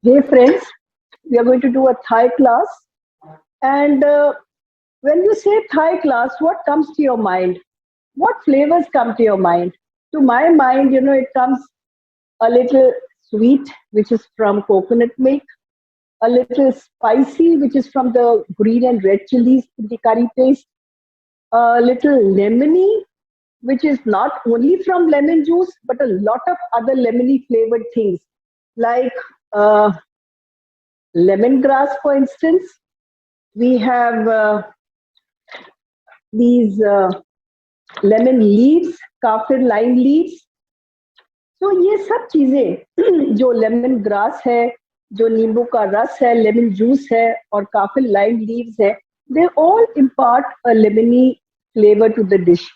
Hey friends, we are going to do a Thai class. And when you say Thai class, what comes to your mind? What flavors come to your mind? To my mind, it comes a little sweet, which is from coconut milk, a little spicy, which is from the green and red chilies, the curry paste, a little lemony, which is not only from lemon juice, but a lot of other lemony flavored things like uh, lemongrass, for instance. We have these lemon leaves, काफिर lime leaves. तो ये सब चीजें जो lemon grass है, जो नींबू का रस है, लेमन जूस है और काफिर लाइम लीव्स है, they all impart a lemony flavor to the dish.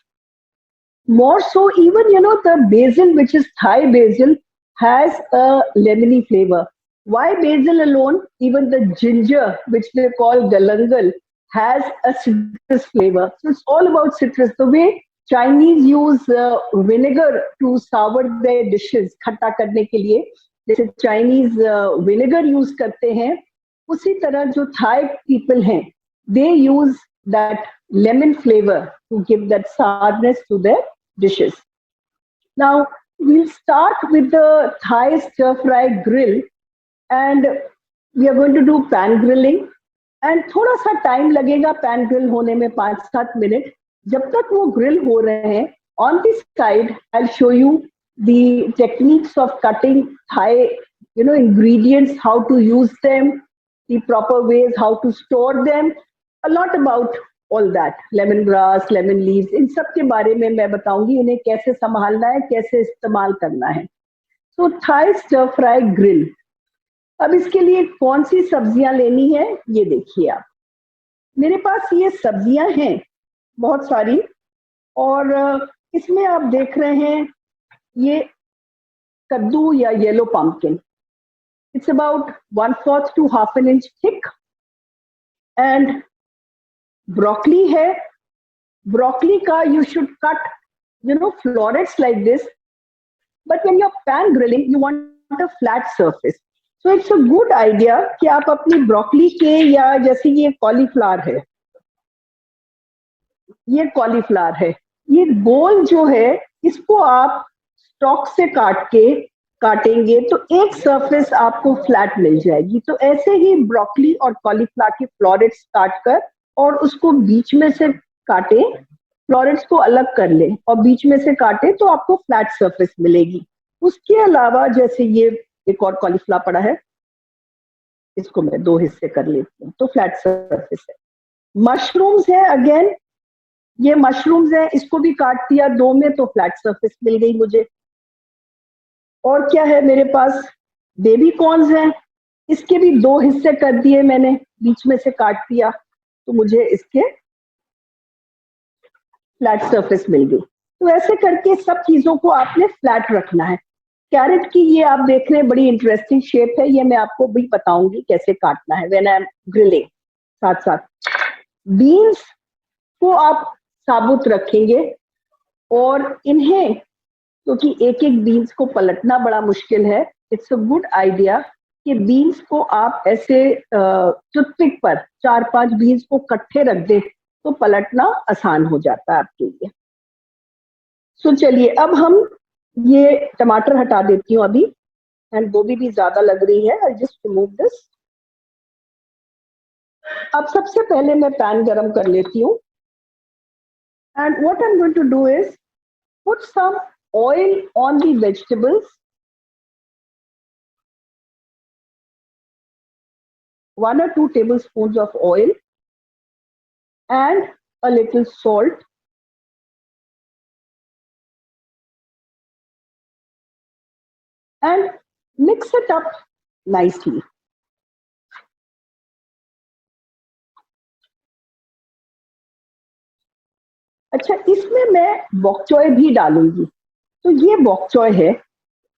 More so, even the basil, which is Thai basil, has a lemony flavor. Why basil alone? Even the ginger, which they call galangal, has a citrus flavor. So it's all about citrus. The way Chinese use vinegar to sour their dishes, खट्टा करने के लिए, जैसे Chinese vinegar use करते हैं, उसी तरह जो Thai people हैं, they use that lemon flavor to give that sourness to their dishes. Now, we'll start with the Thai stir fry grill, and we are going to do pan grilling. And थोड़ा सा time लगेगा pan grill होने में 5-7 minute. जब तक वो grill हो रहे हैं, on this side I'll show you the techniques of cutting Thai ingredients, how to use them, the proper ways how to store them, a lot about all that, lemongrass, lemon leaves, इन सब के बारे में मैं बताऊंगी, इन्हें कैसे संभालना है, कैसे इस्तेमाल करना है. So Thai stir fry grill. अब इसके लिए कौन सी सब्जियां लेनी है ये देखिए आप. मेरे पास ये सब्जियां हैं बहुत सारी, और इसमें आप देख रहे हैं ये कद्दू या yellow pumpkin. It's about 1/4 to 1/2 inch thick. And broccoli है. ब्रोकली का you should cut florets like this, but when you're pan grilling you want a flat surface. So it's a good idea कि आप अपनी broccoli के, या जैसे ये cauliflower है, ये कॉलीफ्लावर है, ये गोल जो है इसको आप स्टॉक से काटेंगे तो एक सरफेस आपको फ्लैट मिल जाएगी. तो ऐसे ही ब्रोकली और कॉलीफ्लावर के फ्लोरेट्स काट कर और उसको बीच में से काटे, फ्लोरेट्स को अलग कर ले और बीच में से काटे तो आपको फ्लैट सरफेस मिलेगी. उसके अलावा जैसे ये एक और कॉलीफ्लावर पड़ा है, इसको मैं 2 हिस्से कर लेती हूँ तो फ्लैट सरफेस है. मशरूम्स है, अगेन ये मशरूम्स है, इसको भी काट दिया 2 में तो फ्लैट सरफेस मिल गई मुझे. और क्या है मेरे पास, बेबी कॉर्न्स हैं, इसके भी 2 हिस्से कर दिए मैंने, बीच में से काट दिया तो मुझे इसके फ्लैट सरफेस मिल गई. तो ऐसे करके सब चीजों को आपने फ्लैट रखना है. कैरेट की ये आप देख रहे हैं बड़ी इंटरेस्टिंग शेप है, ये मैं आपको भी बताऊंगी कैसे काटना है व्हेन आई एम ग्रिलिंग. साथ साथ बीन्स को आप साबुत रखेंगे, और इन्हें क्योंकि एक एक बीन्स को पलटना बड़ा मुश्किल है, इट्स अ गुड आइडिया कि बीन्स को आप ऐसे टूथपिक पर 4-5 बीन्स को इकट्ठे रख दे तो पलटना आसान हो जाता है आपके लिए. सो चलिए अब हम ये टमाटर हटा देती हूँ अभी, एंड गोभी भी ज्यादा लग रही है, आई जस्ट रिमूव दिस. अब सबसे पहले मैं पैन गरम कर लेती हूँ, and what I am going to do is put some oil on the vegetables. 1 or 2 tablespoons of oil and a little salt. And mix it up nicely. अच्छा, इसमें मैं बॉक चॉय भी डालूंगी. तो ये बॉक चॉय है,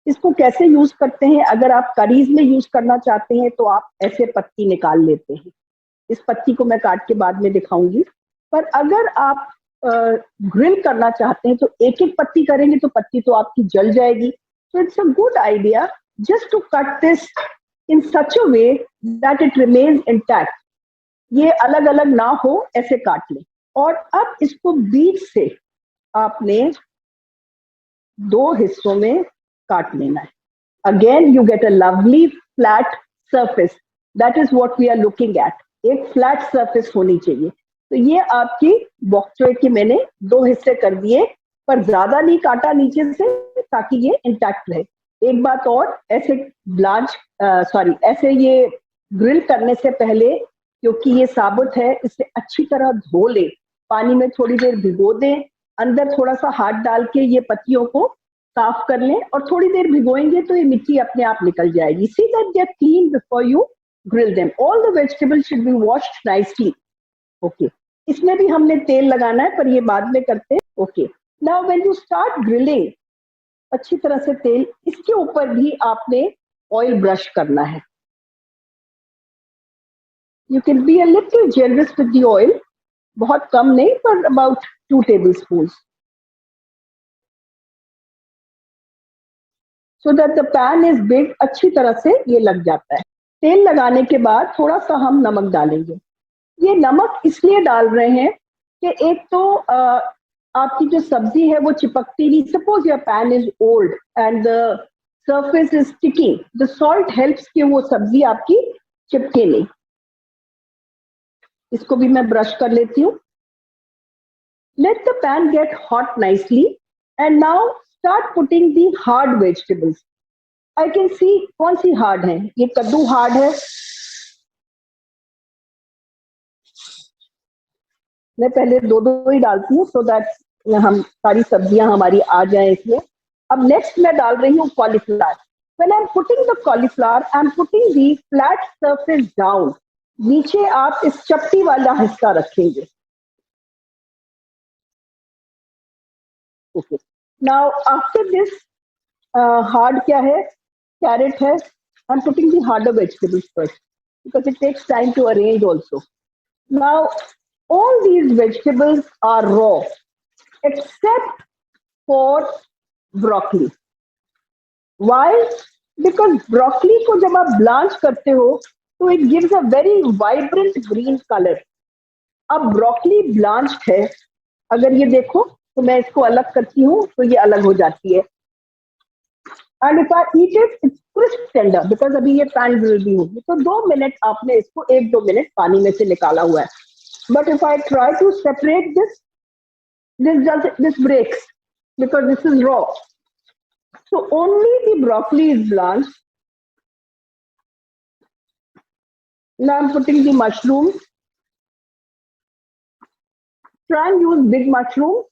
इसको कैसे यूज करते हैं, अगर आप करीज में यूज करना चाहते हैं तो आप ऐसे पत्ती निकाल लेते हैं. इस पत्ती को मैं काट के बाद में दिखाऊंगी, पर अगर आप ग्रिल करना चाहते हैं तो एक एक पत्ती करेंगे तो पत्ती तो आपकी जल जाएगी. So it's a good idea just to cut this in such a way that it remains intact. ये अलग अलग ना हो, ऐसे काट लें। और अब इसको बीच से आपने 2 हिस्सों में काट लेना है। Again, you get a lovely flat surface. That is what we are looking at. एक फ्लैट सरफेस होनी चाहिए। तो ये आपकी बॉक चॉय के मैंने 2 हिस्से कर दिए, पर ज्यादा नहीं काटा नीचे से, ताकि ये इंटैक्ट रहे। एक बात और, ऐसे ऐसे ये ग्रिल करने से पहले, क्योंकि ये साबुत है, इसे अच्छी तरह धो ले, पानी में थोड़ी देर भिगो दें, अंदर थोड़ा सा हाथ डाल के ये पत्तियों को साफ कर लें, और थोड़ी देर भिगोएंगे तो ये मिट्टी अपने आप निकल जाएगी। See that they are clean before you grill them. All the vegetables should be washed nicely. Okay. इसमें भी हमने तेल लगाना है, पर ये बाद में करते हैं। Okay. Now when you start grilling, अच्छी तरह से तेल, इसके ऊपर भी आपने ऑयल ब्रश करना है। You can be a little generous with the oil. बहुत कम नहीं, पर about 2 tablespoons. So that the pan is big, अच्छी तरह से ये लग जाता है। तेल लगाने के बाद थोड़ा सा हम नमक डालेंगे। ये नमक इसलिए डाल रहे हैं कि एक तो आपकी जो सब्जी है वो चिपकती नहीं। Suppose your pan is old and the surface is sticky, the salt helps कि वो सब्जी आपकी चिपके नहीं। इसको भी मैं ब्रश कर लेती हूँ। Let the pan get hot nicely and now start putting the hard vegetables. I can see कौन सी हार्ड है। ये कद्दू हार्ड है, मैं पहले 2 ही डालती हूँ सो दैट हम सारी सब्जियां हमारी आ जाए इसमें। अब नेक्स्ट मैं डाल रही हूँ cauliflower. When I'm putting the cauliflower, I'm putting the flat surface down. नीचे आप इस चपटी वाला हिस्सा रखेंगे। Okay. Now after this hard क्या है, carrot है। I'm putting the harder vegetables first because it takes time to arrange also. Now all these vegetables are raw except for broccoli. Why? Because broccoli को जब आप blanch करते हो तो it gives a very vibrant green color. अब broccoli blanched है, अगर ये देखो तो मैं इसको अलग करती हूँ तो ये अलग हो जाती है। And if I eat it, it's crisp tender because अभी ये pan grill भी होगी। तो 2 मिनट आपने इसको 1-2 मिनट पानी में से निकाला हुआ है। But if I try to separate this breaks because this is raw. So only the broccoli is blanched. Now I'm putting the mushroom. Try and use big mushroom.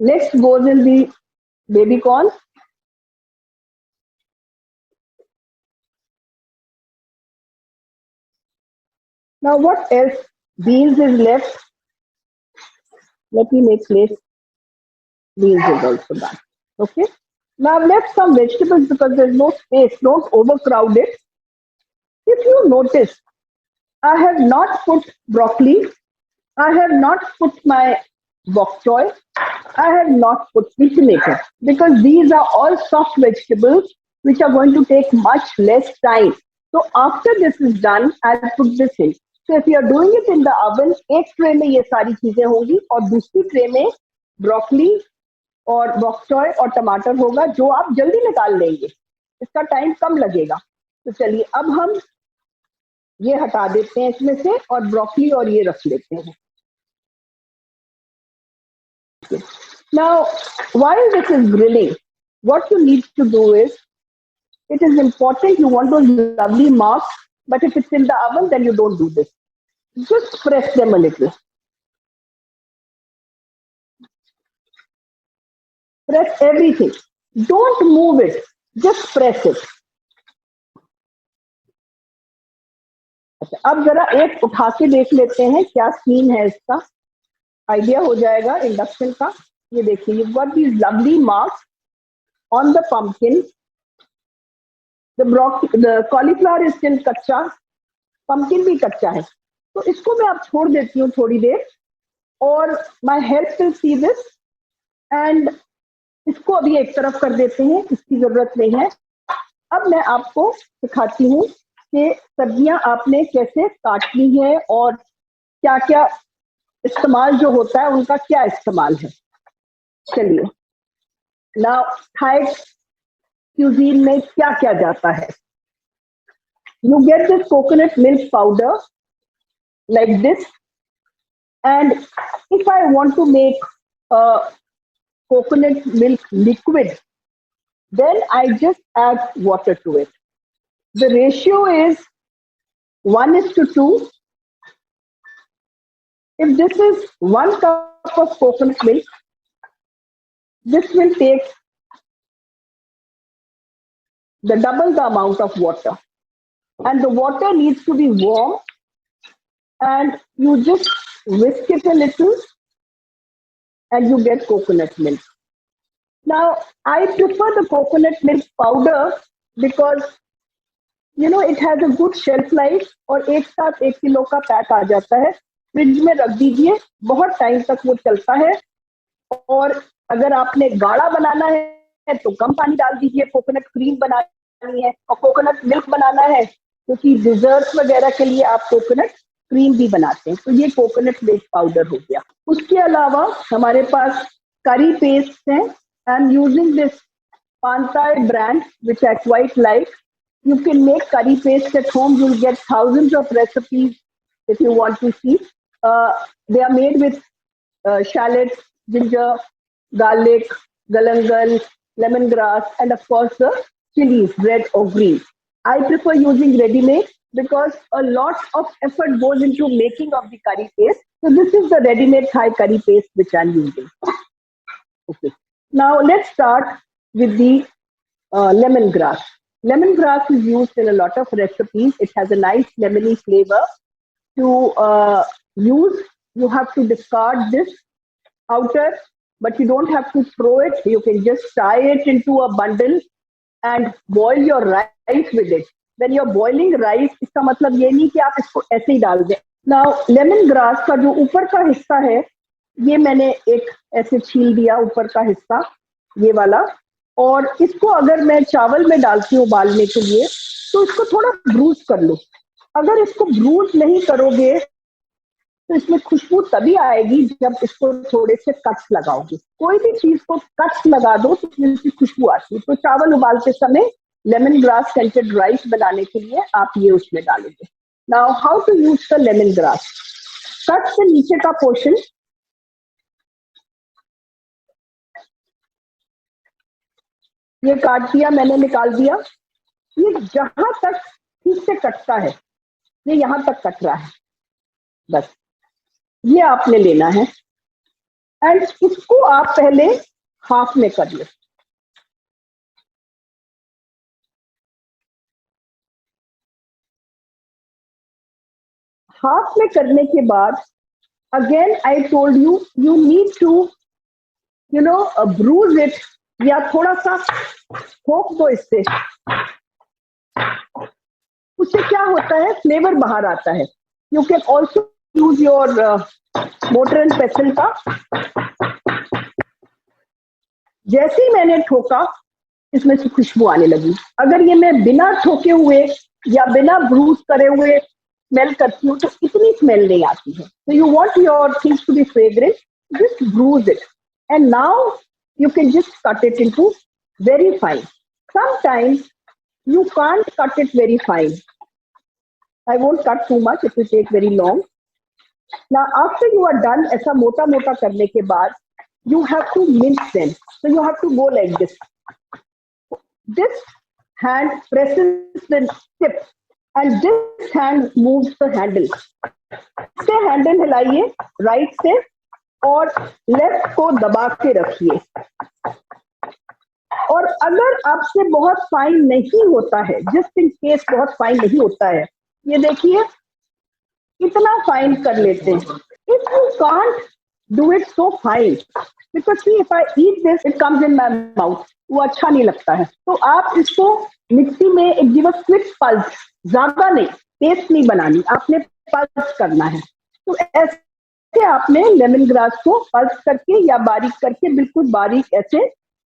Next goes in the baby corn. Now what else? Beans is left. Let me make place. Beans is also done. Okay. Now I've left some vegetables because there's no space. Don't overcrowd it. If you notice, I have not put broccoli. I have not put my bok choy. I have not put tomato because these are all soft vegetables which are going to take much less time. So after this is done, I'll put this in. So if you are doing it in the oven, एक tray में ये सारी चीजें होंगी और दूसरी tray में broccoli और बॉक चॉय और टमाटर होगा जो आप जल्दी निकाल लेंगे, इसका टाइम कम लगेगा। तो चलिए अब हम ये हटा देते हैं इसमें से और ब्रोकली और ये रख लेते हैं। Now, while this is grilling, what you need to do is, it is important, you want those lovely marks, but if it's in the oven, then you don't do this. Just press them a little. Press everything. Don't move it. Just press it. अब जरा एक उठा के देख लेते हैं क्या scene है इसका, आइडिया हो जाएगा इंडक्शन का। ये देखिए, you've got these lovely marks on the pumpkin. The cauliflower is still कच्चा, pumpkin भी कच्चा है, तो इसको मैं अब छोड़ देती हूँ थोड़ी देर और my help will see this and इसको अभी एक तरफ कर देते हैं, इसकी जरूरत नहीं है। अब मैं आपको सिखाती हूँ कि सब्जियां आपने कैसे काटनी है और क्या क्या इस्तेमाल जो होता है उनका क्या इस्तेमाल है। चलिए, नाउ थाई क्यूजीन में क्या क्या जाता है। You get this coconut milk powder like this, and if I want to make a coconut milk liquid, then I just add water to it. The ratio is 1:2. If this is 1 cup of coconut milk, this will take the double the amount of water, and the water needs to be warm, and you just whisk it a little and you get coconut milk. Now I prefer the coconut milk powder because it has a good shelf life, और एक साथ 1 kilo का pack आ जाता है। Fridge में रख दीजिए, बहुत टाइम तक वो चलता है। और अगर आपने गाढ़ा बनाना है तो कम पानी डाल दीजिए। कोकोनट क्रीम बनानी है और कोकोनट मिल्क बनाना है, क्योंकि डिजर्ट वगैरह के लिए आप कोकोनट क्रीम भी बनाते हैं। तो ये कोकोनट मिल्क पाउडर हो गया। उसके अलावा हमारे पास करी पेस्ट है। I am using this Pantai brand which I quite like. You can make curry paste at home. You'll get thousands of recipes if you want to see. They are made with shallots, ginger, garlic, galangal, lemongrass, and of course the chilies, red or green. I prefer using ready-made because a lot of effort goes into making of the curry paste. So this is the ready-made Thai curry paste which I'm using. Okay. Now let's start with the lemongrass. Lemongrass is used in a lot of recipes. It has a nice lemony flavor. To use, you have to discard this outer, but you don't have to throw it. You can just tie it into a bundle and boil your rice with it. When you're boiling rice, इसका मतलब ये नहीं कि आप इसको ऐसे ही डाल दें. Now, lemongrass का जो ऊपर का हिस्सा है, ये मैंने एक ऐसे छील दिया ऊपर का हिस्सा, ये वाला. और इसको अगर मैं चावल में डालती हूँ उबालने के लिए, तो इसको थोड़ा ब्रूज कर लो. अगर इसको ब्रूज नहीं करोगे तो इसमें खुशबू तभी आएगी जब इसको थोड़े से कट्स लगाओगे. कोई भी चीज को कट्स लगा दो तो इसकी खुशबू आती है. तो चावल उबालते समय लेमन ग्रास सेंटेड राइस बनाने के लिए आप ये उसमें डालोगे. Now how to use the lemon grass. Cut से नीचे का पोर्शन ये काट दिया मैंने, निकाल दिया. ये जहां तक ठीक से कटता है, ये यहां तक कट रहा है, बस ये आपने लेना है. एंड इसको आप पहले हाफ में कर लो. हाफ में करने के बाद again I told you, you need to bruise it, या थोड़ा सा ठोक दो इससे. उससे क्या होता है, फ्लेवर बाहर आता है. You can also use your motor and पेसल का. जैसे ही मैंने ठोका, इसमें से खुशबू आने लगी. अगर ये मैं बिना ठोके हुए या बिना ब्रूज करे हुए स्मेल करती हूँ तो इतनी स्मेल नहीं आती है. तो you want your things to be fragrant, just bruise it. And now you can just cut it into very fine. Sometimes you can't cut it very fine. I won't cut too much, it will take very long. Now after you are done ऐसा मोटा मोटा करने के बाद, you have to mince them. So you have to go like this. This hand presses the tip and this hand moves the handle. से handle हिलाइए right से और left को दबा के रखिए. और अगर आपसे बहुत फाइन नहीं होता है, जस्ट इन केस बहुत फाइन नहीं होता है, ये देखिए इतना फाइन कर लेते हैं. If you can't do it so fine, because see if I eat this it comes in my mouth, वो अच्छा नहीं लगता है. तो आप इसको मिक्सी में एक गिव अ क्विक पल्स, ज्यादा नहीं, पेस्ट नहीं बनानी, आपने पल्स करना है. तो ऐसे आपने लेमन ग्रास को पल्स करके या बारीक करके बिल्कुल बारीक ऐसे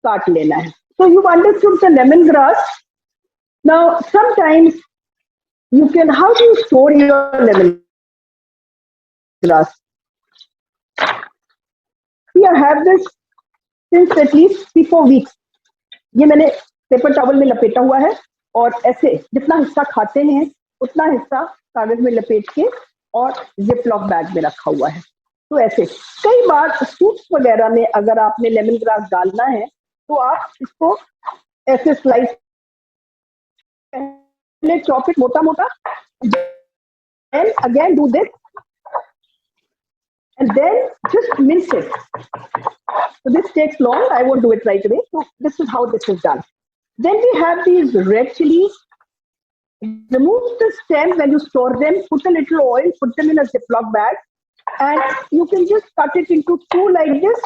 काट लेना है. So you've understood the lemongrass. Now, sometimes you can, how do you store your lemongrass? We have this since at least 3-4 weeks. ये मैंने पेपर टॉवल में लपेटा हुआ है और ऐसे जितना हिस्सा खाते हैं उतना हिस्सा कागज में लपेट के और जिपलॉक बैग में रखा हुआ है। तो ऐसे कई बार सूप्स वगैरह में अगर आपने लेमन ग्रास डालना है तो आप इसको ऐसे स्लाइस चॉप इट मोटा मोटा and again do this and then just mince it. So this takes long, I won't do it right away. So this is how this is done. Then we have these red chilies. Remove the stem when you store them, put a little oil, put them in a Ziploc bag, and you can just cut it into two like this.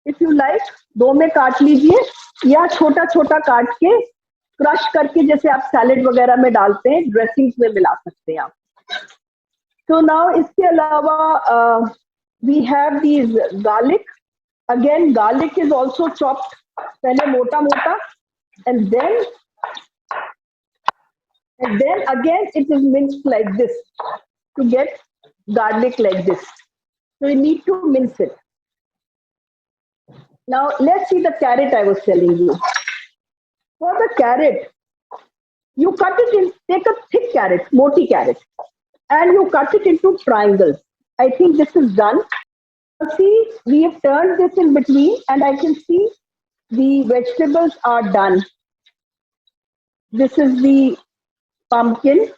If you like, दो में काट लीजिए या छोटा छोटा काट के crush करके जैसे आप सैलेड वगैरह में डालते हैं, ड्रेसिंग्स में मिला सकते हैं आप. So now इसके अलावा we have these garlic. Again, garlic is also chopped पहले मोटा मोटा and then again it is minced like this to get garlic like this. So you need to mince it. Now let's see the carrot I was telling you. For the carrot, you cut it in, take a thick carrot, moti carrot, and you cut it into triangles. I think this is done. See, we have turned this in between and I can see the vegetables are done. This is the pumpkin.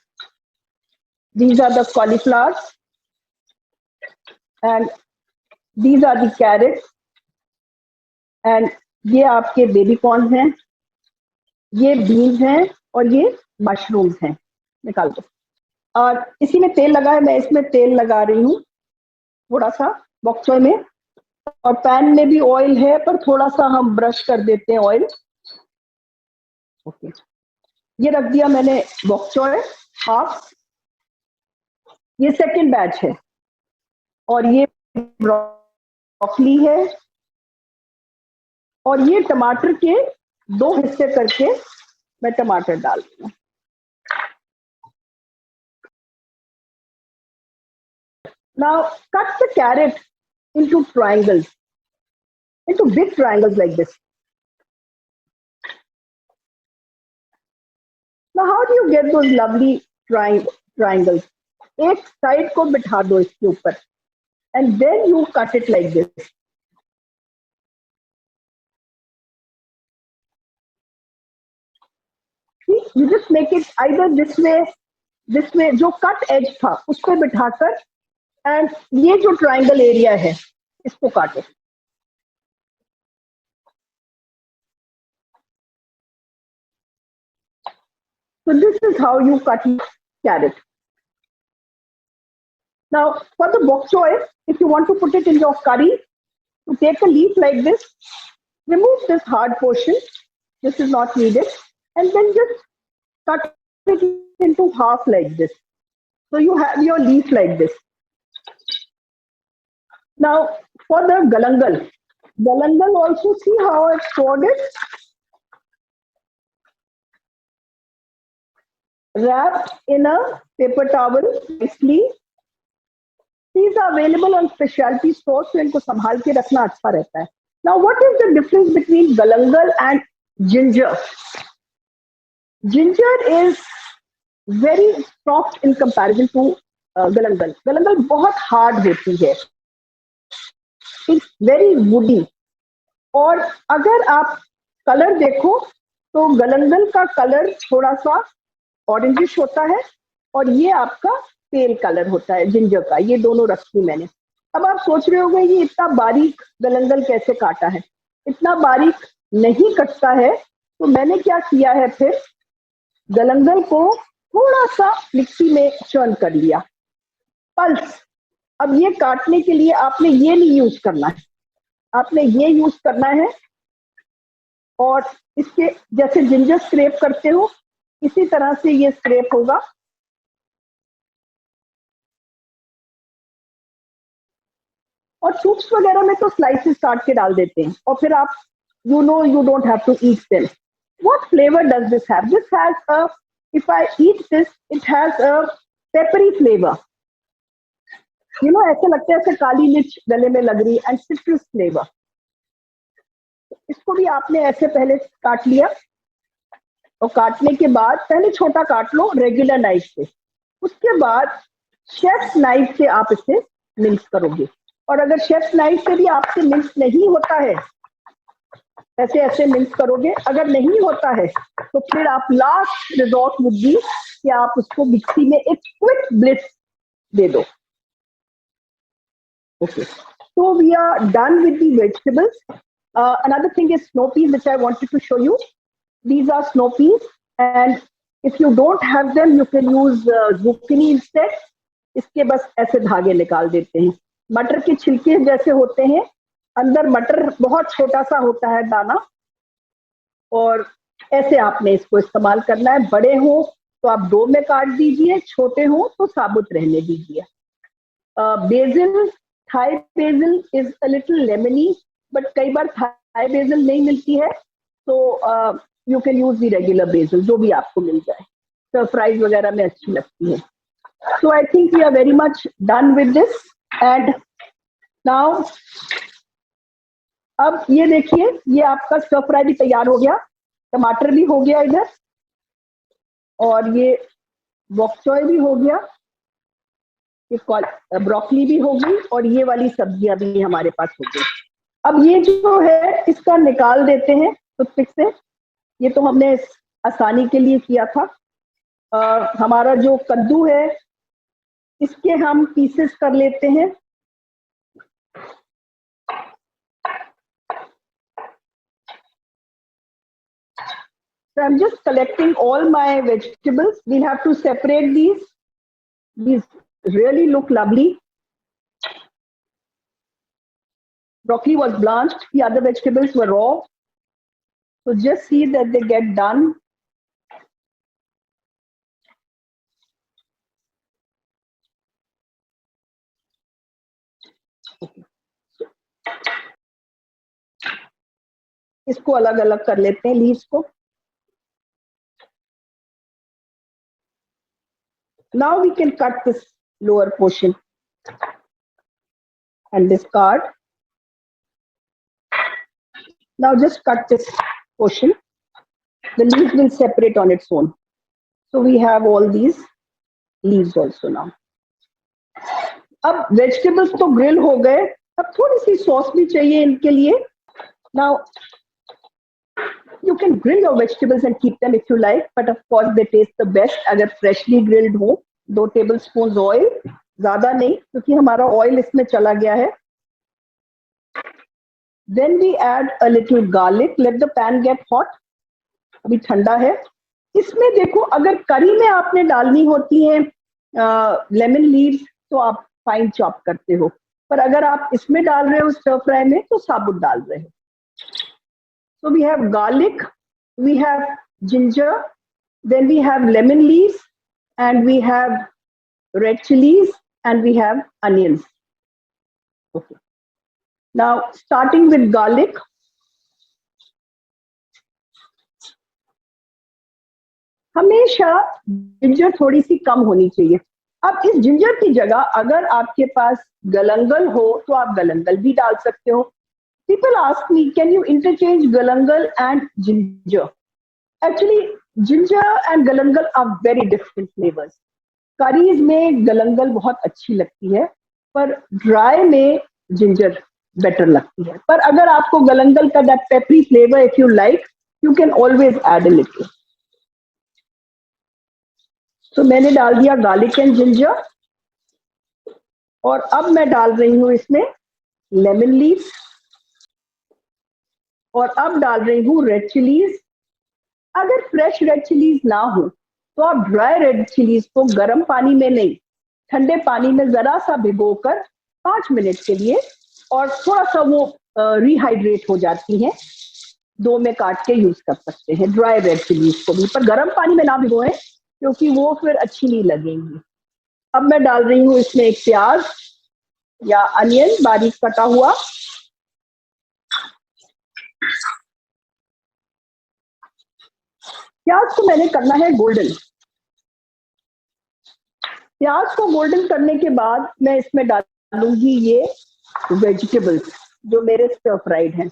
These are the cauliflowers. And these are the carrots. And ये आपके baby corn हैं, ये beans हैं और ये mushrooms हैं. निकाल दो. और इसी में तेल लगा है, मैं इसमें तेल लगा रही हूँ थोड़ा सा बॉक चॉय में, और पैन में भी ऑयल है पर थोड़ा सा हम ब्रश कर देते हैं ऑयल. ओके, ये रख दिया मैंने बॉक चॉय हाफ. ये सेकंड बैच है और ये ब्रोकली है और ये टमाटर के दो हिस्से करके मैं टमाटर डाल रही हूँ. Now cut the carrot into triangles, into big triangles like this. Now how do you get those lovely triangles? एक साइड को बिठा दो इसके ऊपर and then you cut it like this. See, you just make it either this way, जो cut edge था उस पर बिठाकर, and ये जो triangle area है इसको काटो. So this is how you cut carrot. Now for the bok choy, if you want to put it in your curry, you take a leaf like this, remove this hard portion, this is not needed, and then just cut it into half like this. So you have your leaf like this. Now for the galangal also, see how I stored it? Wrapped in a paper towel nicely. These are available on specialty stores, so इनको संभाल के रखना अच्छा रहता है. Now what is the difference between galangal and ginger? Ginger is very soft in comparison to galangal. Galangal बहुत hard होती है. It's very woody. और अगर आप कलर देखो तो galangal का कलर थोड़ा सा ऑरेंजिश होता है और ये आपका पेल कलर होता है जिंजर का. ये दोनों रखी मैंने. अब आप सोच रहे होंगे ये इतना बारीक गलंगल कैसे काटा है. इतना बारीक नहीं कटता है, तो मैंने क्या किया है, फिर गलंगल को थोड़ा सा मिक्सी में चर्न कर लिया, पल्स. अब ये काटने के लिए आपने ये नहीं यूज करना है, आपने ये यूज करना है. और इसके जैसे जिंजर स्क्रैप करते हो इसी तरह से ये स्क्रैप होगा. और सूप्स वगैरह में तो स्लाइसेस काट के डाल देते हैं और फिर आप you don't have to eat them. What flavor does this have? This has a, if I eat this, it has a peppery flavor. ऐसे लगता है ऐसे काली मिर्च गले में लग रही है, एंड सिट्रस फ्लेवर. इसको भी आपने ऐसे पहले काट लिया, और काटने के बाद पहले छोटा काट लो रेगुलर नाइफ से, उसके बाद शेफ नाइफ से आप इसे मिक्स करोगे. और अगर शेफ नाइफ से भी आपसे मिक्स नहीं होता है, ऐसे ऐसे मिक्स करोगे, अगर नहीं होता है तो फिर आप लास्ट रिजॉर्ट वुड बी कि आप उसको मिक्सी में एक क्विक ब्लिट्स दे दो. Okay, so we are done with the vegetables. Another thing is snow peas, which I wanted to show you. These are snow peas, and if you don't have them, you can use zucchini instead. इसके बस ऐसे धागे निकाल देते हैं. मटर के छिलके जैसे होते हैं, अंदर मटर बहुत छोटा सा होता है दाना, और ऐसे आपने इसको इस्तेमाल करना है. बड़े हो तो आप 2 में काट दीजिए, छोटे हो तो साबुत रहने दीजिए. Basil, Thai basil is a little lemony, but कई बार थाई बेसिल नहीं मिलती है, तो you can use the regular basil, जो भी आपको मिल जाए. तो फ्राइज वगैरह में अच्छी लगती है. So I think we are very much done with this. And now अब ये देखिए, ये आपका स्टर फ्राई भी तैयार हो गया, टमाटर भी हो गया इधर, और ये बॉक चॉय भी हो गया, ये ब्रोकली भी हो गई, और ये वाली सब्जियां भी हमारे पास हो गई. अब ये जो है इसका निकाल देते हैं टूथपिक से. ये तो हमने आसानी के लिए किया था. हमारा जो कद्दू है इसके हम पीसेस कर लेते हैं. So I'm just collecting all my vegetables. We'll have to separate these. These really look lovely. Broccoli was blanched. The other vegetables were raw. So just see that they get done. इसको अलग अलग कर लेते हैं leaves को. Now we can cut this lower portion and discard. Now just cut this portion. The leaves will separate on its own. So we have all these leaves also now. अब vegetables तो grill हो गए, अब थोड़ी सी sauce भी चाहिए इनके लिए. Now you can grill your vegetables and keep them if you like, but of course they taste the best अगर freshly grilled हो. 2 tablespoons oil, ज्यादा नहीं क्योंकि हमारा oil इसमें चला गया है. Then we add a little garlic. Let the pan get hot. अभी ठंडा है. इसमें देखो, अगर करी में आपने डालनी होती है लेमन लीव्स तो आप फाइन चॉप करते हो, पर अगर आप इसमें डाल रहे हो स्टर फ्राई में तो साबुत डाल रहे हो. So we have garlic, we have ginger, then we have lemon leaves, and we have red chilies, and we have onions. Okay. Now starting with garlic. हमेशा जिंजर थोड़ी सी कम होनी चाहिए. अब इस जिंजर की जगह अगर आपके पास गलंगल हो तो आप गलंगल भी डाल सकते हो. People ask me, can you interchange galangal and ginger? Actually, ginger and galangal are very different flavors. Curries में galangal बहुत अच्छी लगती है, पर dry में ginger better लगती है. पर अगर आपको galangal का that peppery flavor if you like, you can always add a little. तो मैंने डाल दिया garlic and ginger, और अब मैं डाल रही हूँ इसमें lemon leaves, और अब डाल रही हूँ रेड चिलीज. अगर फ्रेश रेड चिलीज ना हो तो आप ड्राई रेड चिलीज को गर्म पानी में नहीं, ठंडे पानी में जरा सा भिगोकर 5 मिनट के लिए, और थोड़ा सा वो रिहाइड्रेट हो जाती हैं, 2 में काट के यूज कर सकते हैं ड्राई रेड चिलीज को भी, पर गर्म पानी में ना भिगोएं क्योंकि वो फिर अच्छी नहीं लगेंगी. अब मैं डाल रही हूँ इसमें एक प्याज या अनियन बारीक कटा हुआ, प्याज को मैंने करना है गोल्डन। प्याज को गोल्डन करने के बाद मैं इसमें डालूंगी ये वेजिटेबल्स जो मेरे स्टर फ्राइड हैं,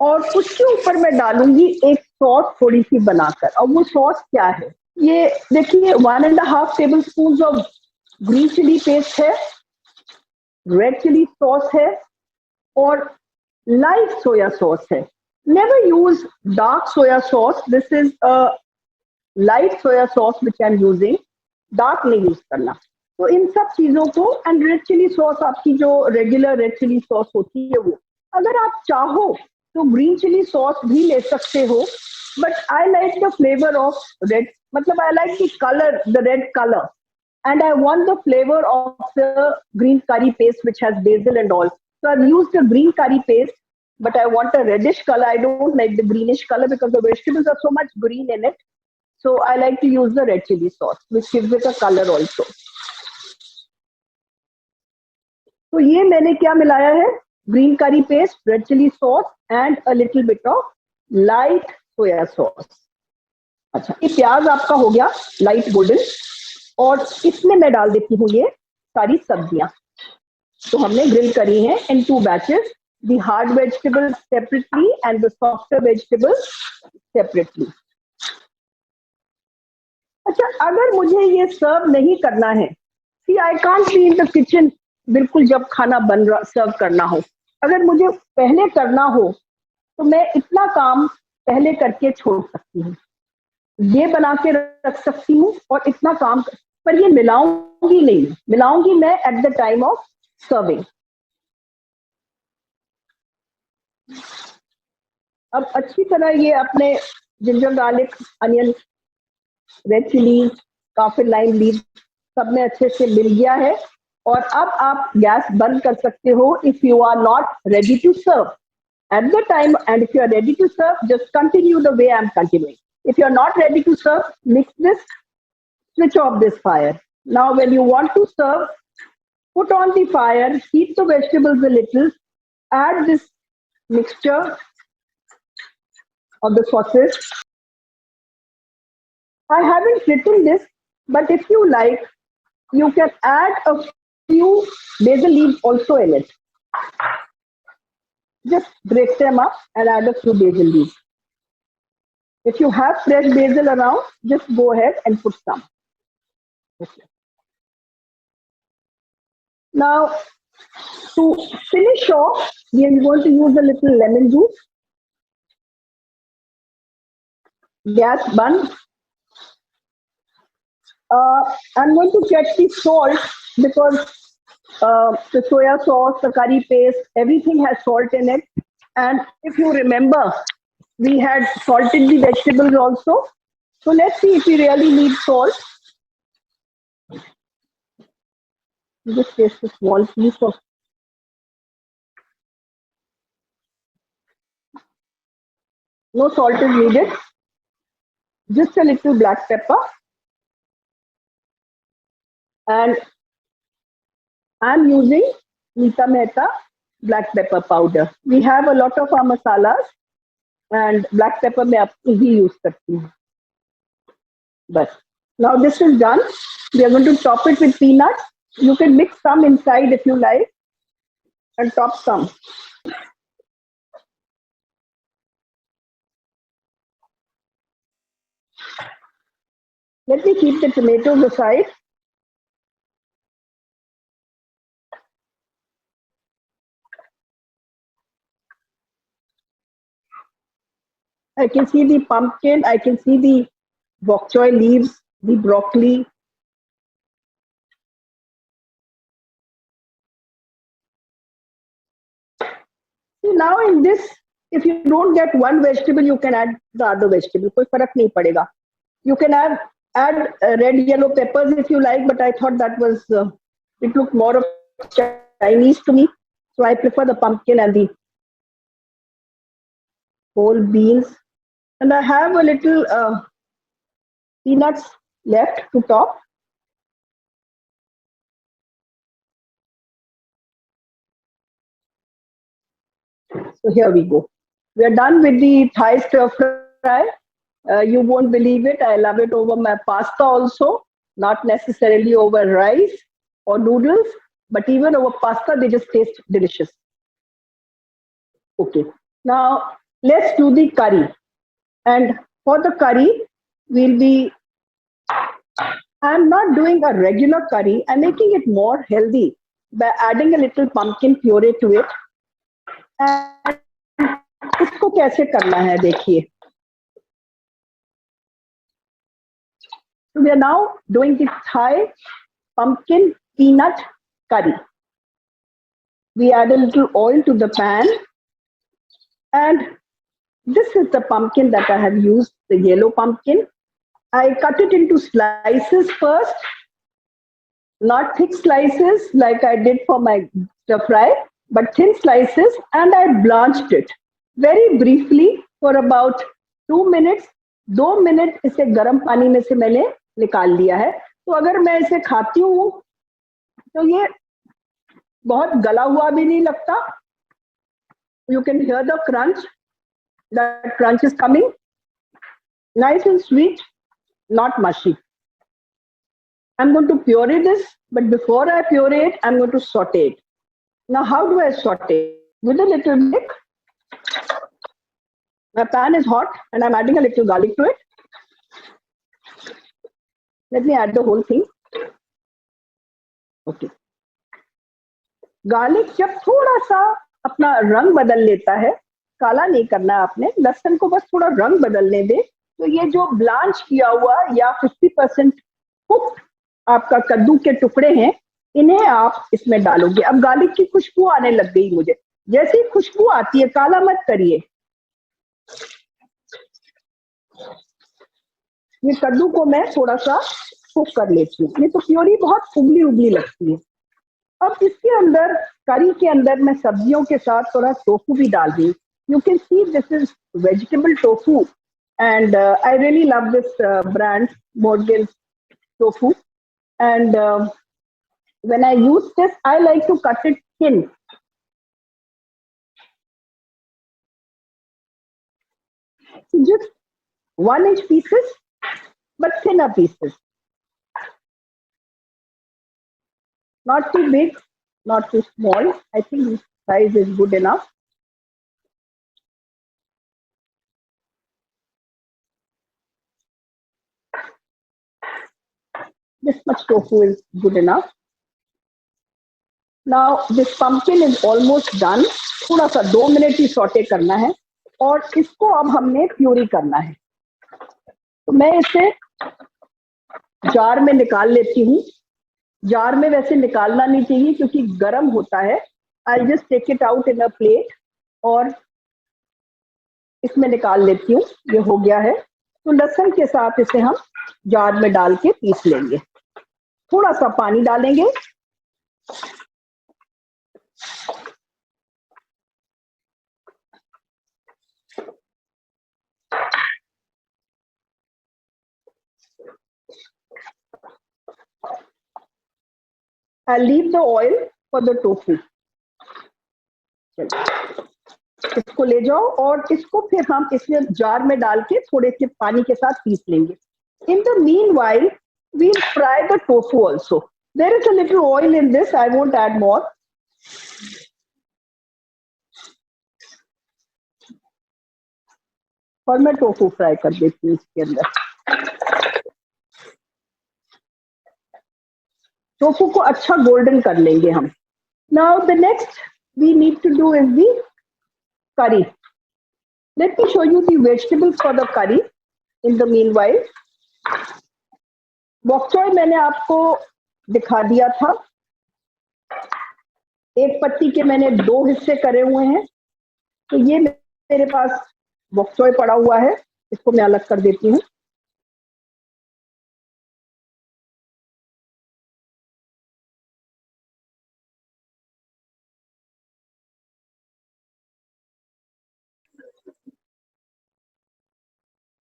और उसके ऊपर मैं डालूंगी एक सॉस थोड़ी सी बनाकर। और वो सॉस क्या है, ये देखिए 1.5 tablespoon of green chilli paste है, रेड चिली सॉस है, और लाइट सोया सॉस है। Never use dark soya sauce, this is a light soya sauce which I am using, dark नहीं यूज करना। तो इन सब चीजों को, एंड रेड चिली सॉस आपकी जो रेगुलर रेड चिली सॉस होती है वो, अगर आप चाहो तो ग्रीन चिली सॉस भी ले सकते हो, but I like the flavour of red, मतलब I like the colour, the red colour, and I want the flavor of the green curry paste which has basil and all. So I've used a green curry paste, but I want a reddish color. I don't like the greenish color because the vegetables are so much green in it. So I like to use the red chili sauce, which gives it a color also. तो ये मैंने क्या मिलाया है, green curry paste, red chilli sauce and a little bit of light soya sauce. अच्छा, ये प्याज आपका हो गया लाइट गोल्डन, और इसमें मैं डाल देती हूँ ये सारी सब्जियां। तो हमने ग्रिल करी है in 2 batches, the hard vegetable separately and the softer vegetable separately. अच्छा, अगर मुझे ये सर्व नहीं करना है, see I can't be in the kitchen बिल्कुल जब खाना बन रहा सर्व करना हो, अगर मुझे पहले करना हो तो मैं इतना काम पहले करके छोड़ सकती हूँ, ये बना के रख सकती हूँ और इतना काम, पर ये मिलाऊंगी नहीं, मिलाऊंगी मैं at the time of serving. अब अच्छी तरह ये अपने ginger garlic onion red chilli kaffir lime leave सब में अच्छे से मिल गया है, और अब आप गैस बंद कर सकते हो if you are not ready to serve at the time, and if you are ready to serve, just continue the way I'm continuing. If you are not ready to serve, mix this, switch off this fire. Now when you want to serve, put on the fire, heat the vegetables a little, add this mixture of the sauces. I haven't written this, but if you like, you can add a few basil leaves also in it. Just break them up and add a few basil leaves. If you have fresh basil around, just go ahead and put some. Okay. Now, to finish off, we are going to use a little lemon juice. Gas bun. I'm going to get the salt because the soya sauce, the curry paste, everything has salt in it. And if you remember, we had salted the vegetables also. So let's see if we really need salt. Just taste a small piece of. No salt is needed. Just a little black pepper. And I'm using Nita Mehta black pepper powder. We have a lot of our masalas, and black pepper मैं ही use करती हूँ. But now this is done. We are going to top it with peanuts. You can mix some inside if you like, and top some. Let me keep the tomatoes aside. I can see the pumpkin, I can see the bok choy leaves, the broccoli. See, now in this, if you don't get one vegetable, you can add the other vegetable. कोई फर्क नहीं पड़ेगा. You can add red yellow peppers if you like, but I thought that was it looked more of Chinese to me, so I prefer the pumpkin and the whole beans. And I have a little peanuts left to top. So here we go. We are done with the Thai stir fry. You won't believe it. I love it over my pasta also, not necessarily over rice or noodles, but even over pasta, they just taste delicious. Okay. Now let's do the curry. And for the curry, we'll be, I'm not doing a regular curry, I'm making it more healthy by adding a little pumpkin puree to it. And इसको कैसे करना है देखिए. So we are now doing the Thai pumpkin peanut curry. We add a little oil to the pan, and this is the pumpkin that I have used, the yellow pumpkin. I cut it into slices first, not thick slices like I did for my stir fry, but thin slices, and I blanched it very briefly for about 2 minutes. 2 minute इसे गर्म पानी में से मैंने निकाल लिया है. तो अगर मैं इसे खाती हूँ तो ये बहुत गला हुआ भी नहीं लगता. You can hear the crunch. That crunch is coming. Nice and sweet, not mushy. I'm going to puree this, but before I puree it, I'm going to saute it. Now, how do I saute? With a little milk. My pan is hot and I'm adding a little garlic to it. Let me add the whole thing. Okay. Garlic जब थोड़ा सा अपना रंग बदल लेता है, काला नहीं करना आपने, लहसुन को बस थोड़ा रंग बदलने दे, तो ये जो ब्लांच किया हुआ या 50% कुक आपका कद्दू के टुकड़े हैं, इन्हें आप इसमें डालोगे. अब गार्लिक की खुशबू आने लग गई मुझे. जैसी खुशबू आती है, काला मत करिए. ये कद्दू को मैं थोड़ा सा कुक कर लेती हूँ. ये तो प्योरी बहुत उबली उबली लगती है. अब इसके अंदर, करी के अंदर मैं सब्जियों के साथ थोड़ा टोफू भी डाल दी. You can see this is vegetable tofu, and I really love this brand Modgil tofu. And when I use this, I like to cut it thin. Just 1 inch pieces, but thinner pieces. Not too big, not too small. I think this size is good enough. This much tofu is good enough. Now this pumpkin is almost done. थोड़ा सा 2 minute ही sauté करना है और इसको अब हमने puree करना है. तो मैं इसे जार में निकाल लेती हूँ. जार में वैसे निकालना नहीं चाहिए क्योंकि गर्म होता है. I just take it out in a plate और इसमें निकाल लेती हूँ. ये हो गया है. तो लहसुन के साथ इसे हम जार में डाल के पीस लेंगे. थोड़ा सा पानी डालेंगे. I'll leave the oil for the tofu. इसको ले जाओ और इसको फिर हम इसमें जार में डाल के थोड़े से पानी के साथ पीस लेंगे. In the meanwhile, we'll fry the tofu also. There is a little oil in this. I won't add more. और मैं टोफू फ्राई कर देती हूँ इसके अंदर. टोफू को अच्छा गोल्डन कर लेंगे हम. Now the next we need to do is the curry. Let me show you the vegetables for the curry. In the meanwhile, bok choy मैंने आपको दिखा दिया था. एक पत्ती के मैंने 2 हिस्से करे हुए हैं. तो ये मेरे पास बॉक चॉय पड़ा हुआ है. इसको मैं अलग कर देती हूँ.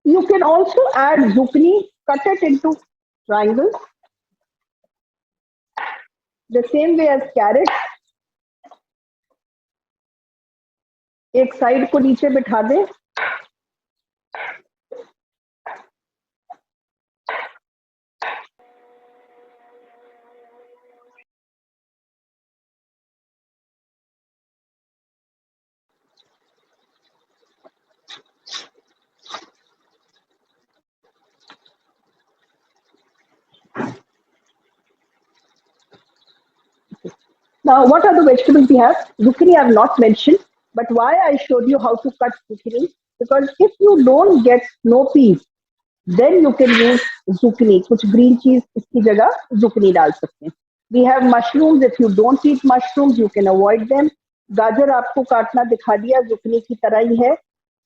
You can also add zucchini, cut it into triangles. The same way as carrot. एक साइड को नीचे बिठा दें Now, what are the vegetables we have? Zucchini I have not mentioned, but why I showed you how to cut zucchini? Because if you don't get snow peas, then you can use zucchini. कुछ green cheese इसकी जगह zucchini डाल सकते हैं. We have mushrooms. If you don't eat mushrooms, you can avoid them. गाजर आपको काटना दिखा दिया, zucchini की तरह ही है.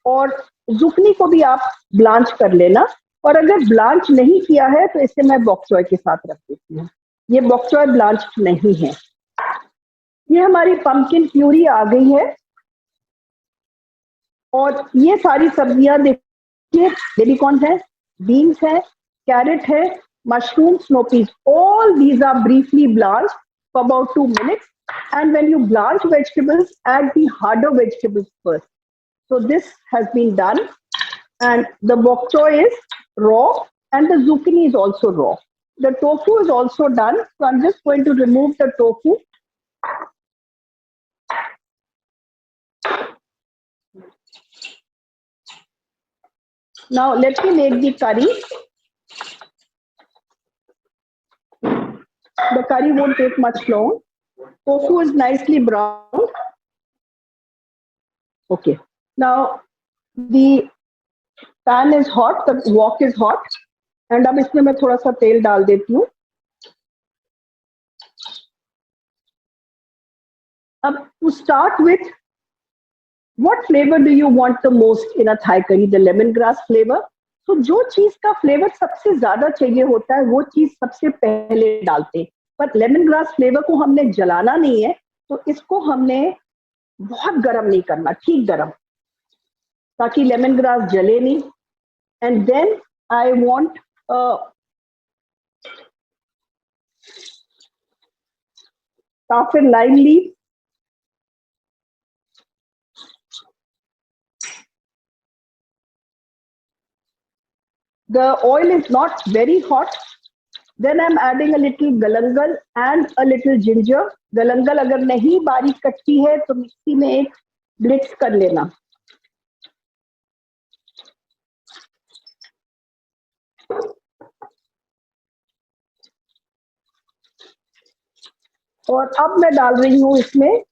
और zucchini को भी आप ब्लांच कर लेना. और अगर ब्लांच नहीं किया है तो इसे मैं बॉक चॉय के साथ रख देती हूँ. ये बॉक चॉय ब्लांच नहीं है. ये हमारी पंपकिन प्यूरी आ गई है. और ये सारी सब्जियां देखिए, बेबी कॉर्न है, बीन्स है, कैरेट है, mushroom, snow peas. All these are briefly blanch for about 2 minutes. And when you blanch vegetables, add the harder vegetables first. So this has been done, and the bok choy is raw, and the zucchini is also raw. The tofu is also done, so I'm just going to remove the tofu. Now let me make the curry. The curry won't take much long. Tofu is nicely browned. Okay. Now the pan is hot, the wok is hot, and अब इसमें मैं थोड़ा सा तेल डाल देती हूँ. अब to start with, what flavor do you want the most in a Thai curry? The lemongrass flavor. तो जो चीज का फ्लेवर सबसे ज्यादा चाहिए होता है वो चीज सबसे पहले डालते हैं. पर लेमन ग्रास फ्लेवर को हमने जलाना नहीं है, तो इसको हमने बहुत गर्म नहीं करना, ठीक गर्म, ताकि लेमन ग्रास जले नहीं. एंड देन आई वांट काफिर lime leaf. The oil is not very hot. Then I'm adding a little galangal and a little ginger. galangal अगर नहीं बारीक कटती है तो मिक्सी में एक ब्लिट्स कर लेना. और अब मैं डाल रही हूँ इसमें,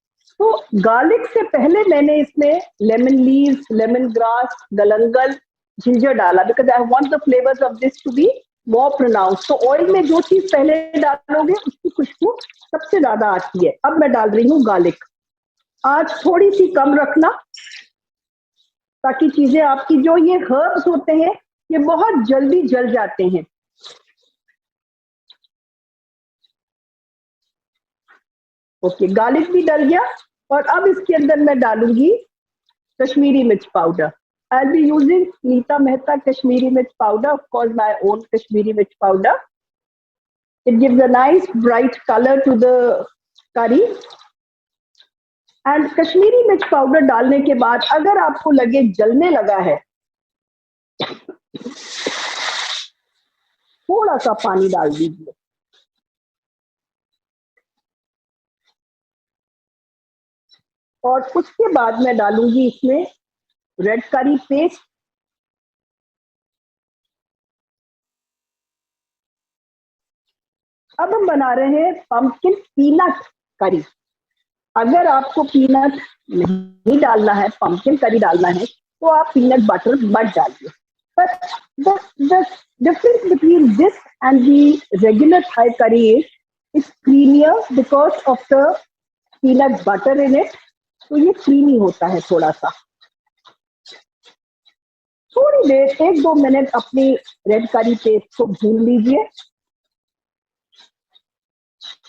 तो गार्लिक से पहले मैंने इसमें lemon leaves, lemon grass, galangal, ginger डाला, because I want the flavours of this to be more pronounce. तो ऑयल में जो चीज पहले डालोगे उसकी खुशबू सबसे ज्यादा आती है. अब मैं डाल रही हूँ गार्लिक. आज थोड़ी सी कम रखना, ताकि चीजें आपकी, जो ये हर्ब्स होते हैं ये बहुत जल्दी जल जाते हैं. ओके, गार्लिक भी डल गया. और अब इसके अंदर मैं डालूंगी कश्मीरी मिर्च powder. I'll be using Nita Mehta Kashmiri Mirch powder, of course my own Kashmiri Mirch powder. It gives a nice bright color to the curry. And Kashmiri Mirch powder डालने के बाद अगर आपको लगे जलने लगा है, थोड़ा सा पानी डाल दीजिए. और उसके बाद मैं डालूंगी इसमें रेड करी पेस्ट. अब हम बना रहे हैं पंपकिन पीनट करी. अगर आपको पीनट नहीं डालना है, पंपकिन करी डालना है, तो आप पीनट बटर मत डालिए. But the difference between this and the regular Thai curry is creamier because of the peanut butter in it. तो ये क्रीमी होता है थोड़ा सा. थोड़ी देर, 1-2 मिनट अपनी रेड करी पेस्ट को भून लीजिए.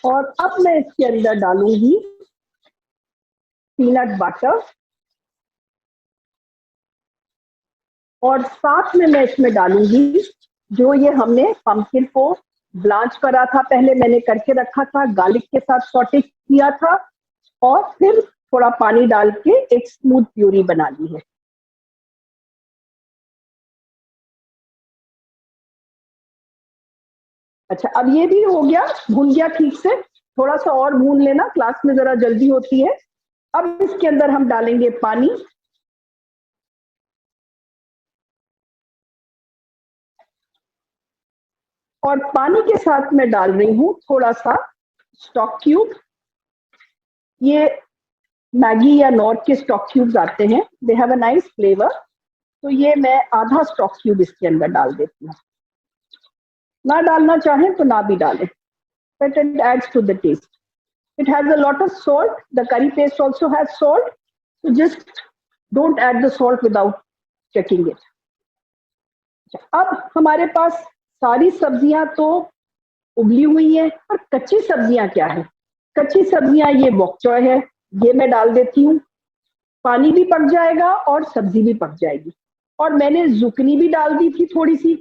और अब मैं इसके अंदर डालूंगी पीनट बटर, और साथ में मैं इसमें डालूंगी जो ये हमने पंपकिन को ब्लांच करा था, पहले मैंने करके रखा था, गार्लिक के साथ सॉटे किया था, और फिर थोड़ा पानी डाल के एक स्मूथ प्यूरी बना ली है. अच्छा, अब ये भी हो गया, भून गया ठीक से. थोड़ा सा और भून लेना, क्लास में जरा जल्दी होती है. अब इसके अंदर हम डालेंगे पानी. और पानी के साथ मैं डाल रही हूँ थोड़ा सा स्टॉक क्यूब. ये मैगी या नॉर्थ के स्टॉक क्यूब्स आते हैं, they have a nice flavour, तो ये मैं आधा स्टॉक क्यूब इसके अंदर डाल देती हूँ। ना डालना चाहें तो ना भी डालें, but it adds to the taste. It has a lot of salt. The curry paste also has salt, so just don't add the salt without checking it. अब हमारे पास सारी सब्जियां तो उबली हुई हैं, और कच्ची सब्जियां क्या है? कच्ची सब्जियां ये बॉक चॉय है, ये मैं डाल देती हूँ। पानी भी पक जाएगा और सब्जी भी पक जाएगी। और मैंने जुकनी भी डाल दी थी थोड़ी सी,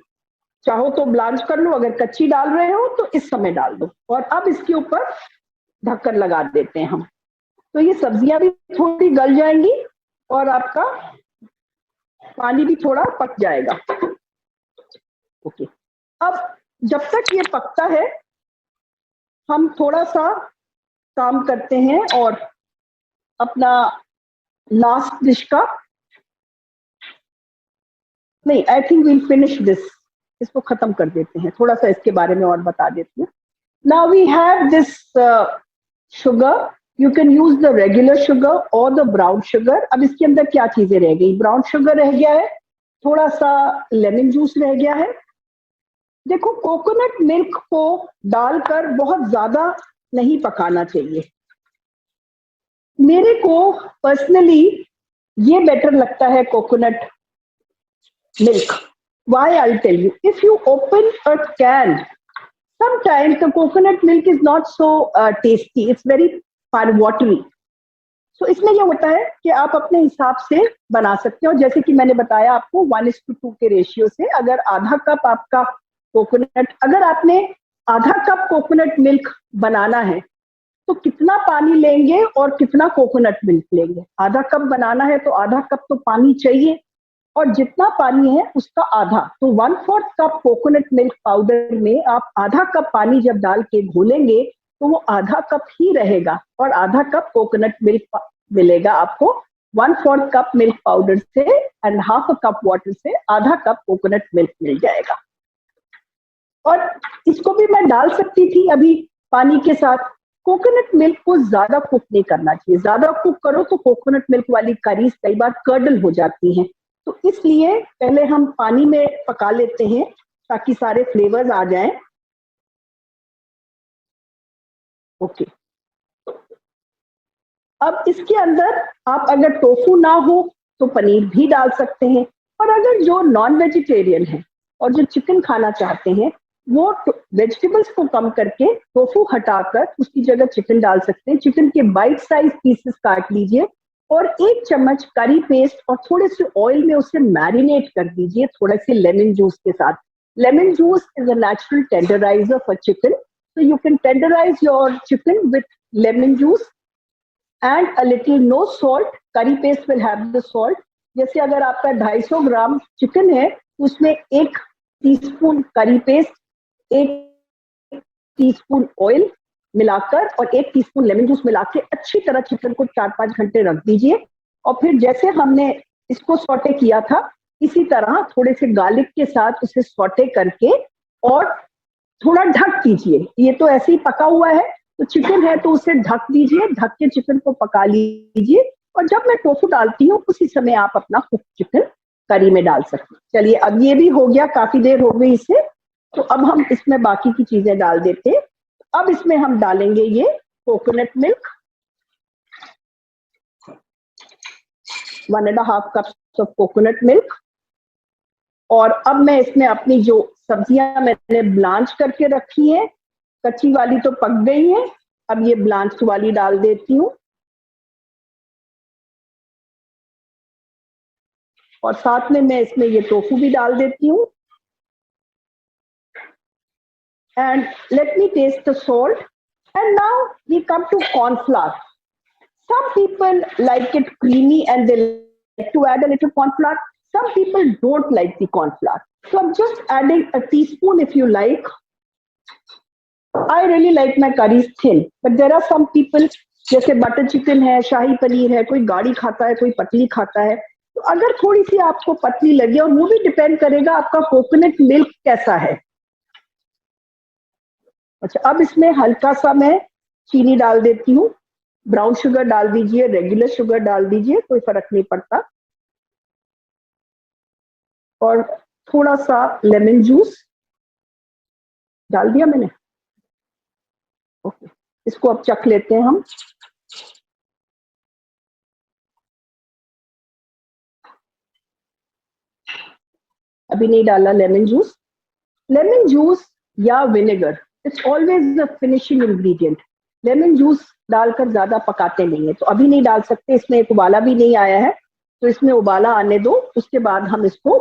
चाहो तो ब्लांच कर लो, अगर कच्ची डाल रहे हो तो इस समय डाल दो। और अब इसके ऊपर ढक्कन लगा देते हैं हम, तो ये सब्जियां भी थोड़ी गल जाएंगी और आपका पानी भी थोड़ा पक जाएगा। ओके, अब जब तक ये पकता है हम थोड़ा सा काम करते हैं और अपना लास्ट डिश का, नहीं, I think we'll finish this, इसको खत्म कर देते हैं, थोड़ा सा इसके बारे में और बता देती हूँ। Now we have this sugar, you can use the regular sugar और द ब्राउन शुगर। अब इसके अंदर क्या चीजें रह गई? ब्राउन शुगर रह गया है, थोड़ा सा लेमन जूस रह गया है। देखो, कोकोनट मिल्क को डालकर बहुत ज्यादा नहीं पकाना चाहिए। मेरे को पर्सनली ये बेटर लगता है coconut milk. Why? I'll tell you. If you open a can, sometimes the coconut milk is not so tasty. It's very watery. So इसमें ये होता है कि आप अपने हिसाब से बना सकते हो। जैसे कि मैंने बताया आपको 1:2 के रेशियो से, अगर आधा कप आपका कोकोनट, अगर आपने आधा कप कोकोनट मिल्क बनाना है तो कितना पानी लेंगे और कितना कोकोनट मिल्क लेंगे? आधा कप बनाना है तो आधा कप तो पानी चाहिए, और जितना पानी है उसका आधा, तो 1/4 कप कोकोनट मिल्क पाउडर में आप आधा कप पानी जब डाल के घोलेंगे तो वो आधा कप ही रहेगा, और आधा कप कोकोनट मिल्क मिलेगा आपको 1/4 कप मिल्क पाउडर से, and half a cup water से आधा कप कोकोनट मिल्क मिल जाएगा। और इसको भी मैं डाल सकती थी अभी पानी के साथ। कोकोनट मिल्क को ज्यादा कुक नहीं करना चाहिए, ज्यादा कुक करो तो कोकोनट मिल्क वाली करीज कई बार कर्डल हो जाती हैं, तो इसलिए पहले हम पानी में पका लेते हैं ताकि सारे फ्लेवर्स आ जाएं। ओके, अब इसके अंदर आप अगर टोफू ना हो तो पनीर भी डाल सकते हैं, और अगर जो नॉन वेजिटेरियन है और जो चिकन खाना चाहते हैं वो वेजिटेबल्स को कम करके टोफू हटाकर उसकी जगह चिकन डाल सकते हैं। चिकन के बाइट साइज पीसेस काट लीजिए और 1 चम्मच करी पेस्ट और थोड़े से ऑयल में उसे मैरिनेट कर दीजिए थोड़े से लेमन जूस के साथ। Lemon juice is a natural tenderiser for chicken, so you can tenderize your chicken with lemon juice and a little no salt. Curry paste will have the salt. जैसे अगर आपका 250 gram chicken है तो उसमें 1 teaspoon करी paste, 1 teaspoon oil मिलाकर और 1 teaspoon lemon juice मिला के अच्छी तरह चिकन को 4-5 घंटे रख दीजिए, और फिर जैसे हमने इसको सॉटे किया था इसी तरह थोड़े से गार्लिक के साथ उसे सॉटे करके और थोड़ा ढक दीजिए। ये तो ऐसे ही पका हुआ है, तो चिकन है तो उसे ढक दीजिए, ढक के चिकन को पका लीजिए, और जब मैं टोफू डालती हूँ उसी समय आप अपना कुक चिकन करी में डाल सकते हैं। चलिए, अब ये भी हो गया, काफी देर हो गई इसे, तो अब हम इसमें बाकी की चीजें डाल देते हैं। अब इसमें हम डालेंगे ये coconut milk, 1.5 cup of coconut milk, और अब मैं इसमें अपनी जो सब्जियां मैंने ब्लांच करके रखी हैं, कच्ची वाली तो पक गई है, अब ये ब्लांच वाली डाल देती हूँ, और साथ में मैं इसमें ये टोफू भी डाल देती हूँ। And let me taste the salt, and now we come to cornflour. Some people like it creamy and they like to add a little corn flour. Some people don't like the corn flour. So I'm just adding a teaspoon if you like. I really like my curries thin, but there are some people, जैसे butter chicken है, शाही पनीर है, कोई गाढ़ी खाता है, कोई पतली खाता है, तो अगर थोड़ी सी आपको पतली लगे, और वो भी डिपेंड करेगा आपका कोकोनट मिल्क कैसा है। अच्छा, अब इसमें हल्का सा मैं चीनी डाल देती हूँ, ब्राउन शुगर डाल दीजिए, रेगुलर शुगर डाल दीजिए, कोई फर्क नहीं पड़ता। और थोड़ा सा लेमन जूस डाल दिया मैंने। ओके, इसको अब चख लेते हैं हम। अभी नहीं डाला लेमन जूस। लेमन जूस या vinegar, it's always the finishing ingredient. Lemon juice डालकर ज्यादा पकाते नहीं है, तो अभी नहीं डाल सकते, इसमें एक उबाला भी नहीं आया है, तो इसमें उबाला आने दो, उसके बाद हम इसको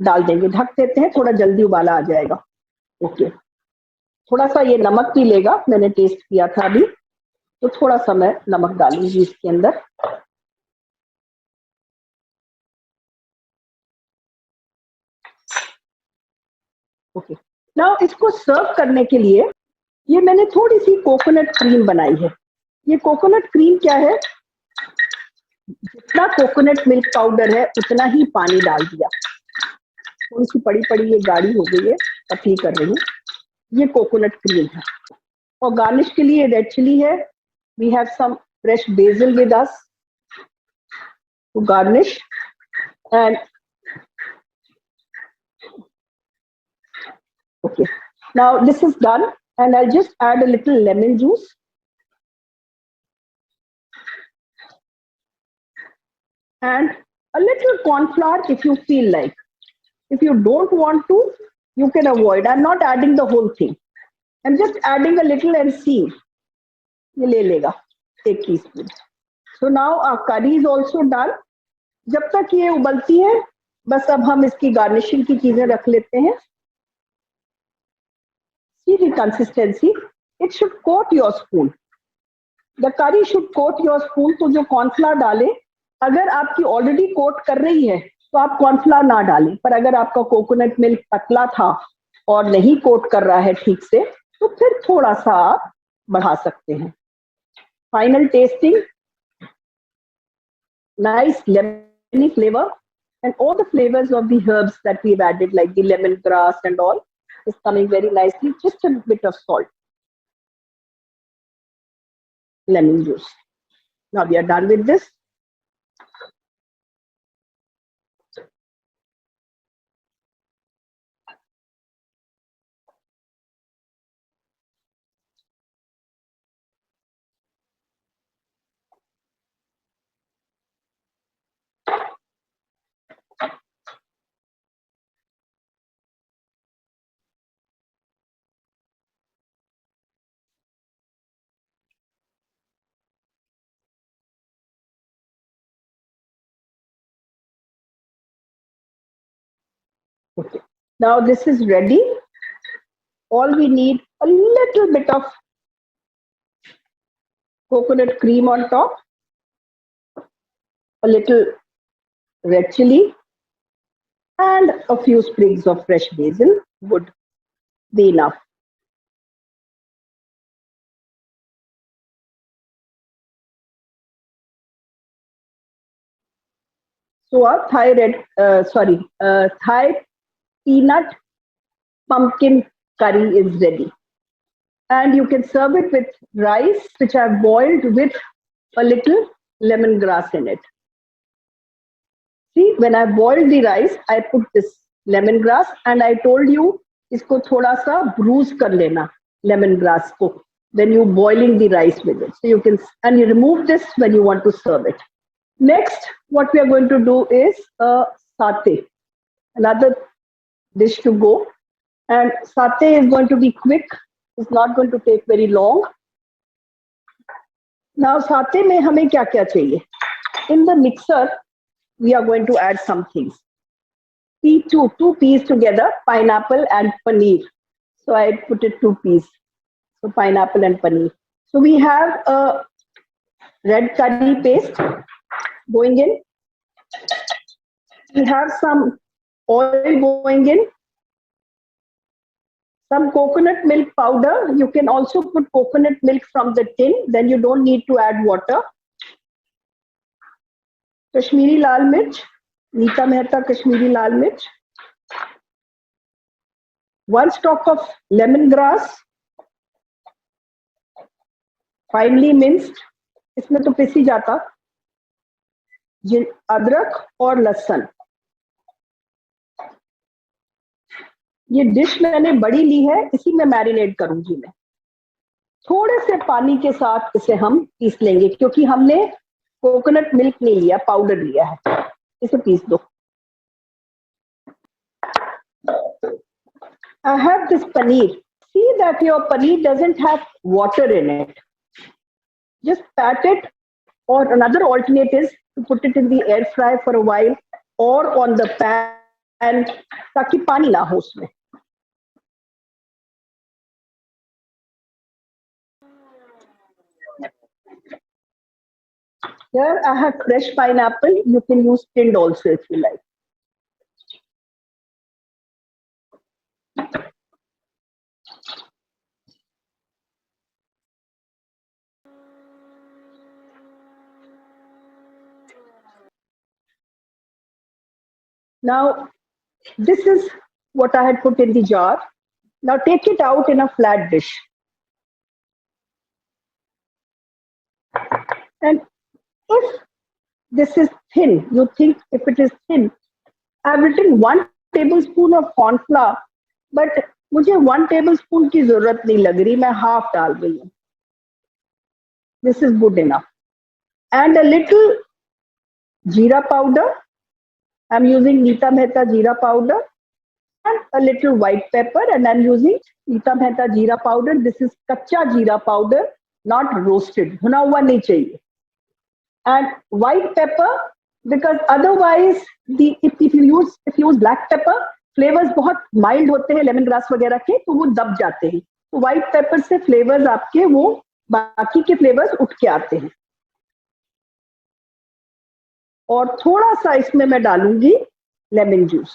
डाल देंगे। ढक देते हैं, थोड़ा जल्दी उबाला आ जाएगा। ओके, थोड़ा सा ये नमक भी लेगा, मैंने टेस्ट किया था अभी, तो थोड़ा सा मैं नमक डालूंगी इसके अंदर। ओके, नाउ इसको सर्व करने के लिए ये मैंने थोड़ी सी कोकोनट क्रीम बनाई है। ये कोकोनट क्रीम क्या है, जितना कोकोनट मिल्क पाउडर है उतना ही पानी डाल दिया। थोड़ी सी पड़ी पड़ी ये गाढ़ी हो गई है, पतली कर रही हूँ। ये कोकोनट क्रीम है। और गार्निश के लिए रेड चिली है। We have some fresh basil with us to garnish. And okay, now this is done, and I'll just add a little lemon juice. And a little corn flour if you feel like. If you don't want to, you can avoid. I'm not adding the whole thing. I'm just adding a little and see. ये ले लेगा 1 teaspoon. So now our curry is also done. जब तक ये उबलती है, बस अब हम इसकी गार्निशिंग की चीजें रख लेते हैं. See the consistency. It should coat your spoon. The curry should coat your spoon. तो जो कॉर्नफ्लावर डाले, अगर आपकी ऑलरेडी कोट कर रही है तो आप कॉर्नफ्लावर ना डालें, पर अगर आपका कोकोनट मिल्क पतला था और नहीं कोट कर रहा है ठीक से, तो फिर थोड़ा सा आप बढ़ा सकते हैं. Final testing, nice lemony flavor, and all the flavors of the herbs that we've added, like the lemongrass and all, is coming very nicely. Just a bit of salt, lemon juice. Now we are done with this. Okay. Now this is ready. All we need a little bit of coconut cream on top, a little red chili, and a few sprigs of fresh basil would be enough. So our Thai peanut pumpkin curry is ready. And you can serve it with rice, which I've boiled with a little lemongrass in it. See, when I boiled the rice, I put this lemongrass, and I told you, इसको थोड़ा सा bruise कर लेना lemongrass को when you boiling the rice with it. So you can, and you remove this when you want to serve it. Next, what we are going to do is a satay, another dish to go. And satay is going to be quick. It's not going to take very long. Now, satay में हमें क्या क्या चाहिए? In the mixer, we are going to add some things. Two peas together, pineapple and paneer. So I put it 2 peas. So pineapple and paneer. So we have a red curry paste going in. We have some oil going in. Some coconut milk powder. You can also put coconut milk from the tin. Then you don't need to add water. Kashmiri lal mirch. Neeta Mehta Kashmiri lal mirch. 1 stalk of lemongrass, finely minced. इसमें तो पिस ही जाता। अदरक और लहसुन, ये dish मैंने बड़ी ली है, इसी में मैरिनेट करूंगी मैं। थोड़े से पानी के साथ इसे हम पीस लेंगे, क्योंकि हमने कोकोनट मिल्क नहीं लिया, पाउडर लिया है। इसे पीस दो। I have this paneer. See that your paneer doesn't have water in it. Just pat it, or another alternate is to put it in the air fry for a while or on the pan, ताकि पानी ना हो उसमें। Here I have fresh pineapple. You can use tinned also if you like. Now, this is what I had put in the jar. Now take it out in a flat dish. And if this is thin, you think if it is thin, I've written 1 tablespoon of corn flour, but मुझे 1 tablespoon की जरूरत नहीं लग रही, मैं half डाल रही हूँ. This is good enough. And a little jeera powder. I'm using Nita Mehta jeera powder, and a little white pepper, and I'm using Nita Mehta jeera powder. This is kacha jeera powder, not roasted. भुना हुआ नहीं चाहिए. And white pepper, because otherwise if you use black pepper, flavours बहुत mild होते हैं lemon grass वगैरह के, तो वो दब जाते हैं. तो व्हाइट पेपर से फ्लेवर्स आपके वो बाकी के फ्लेवर्स उठ के आते हैं. और थोड़ा सा इसमें मैं डालूंगी लेमन जूस,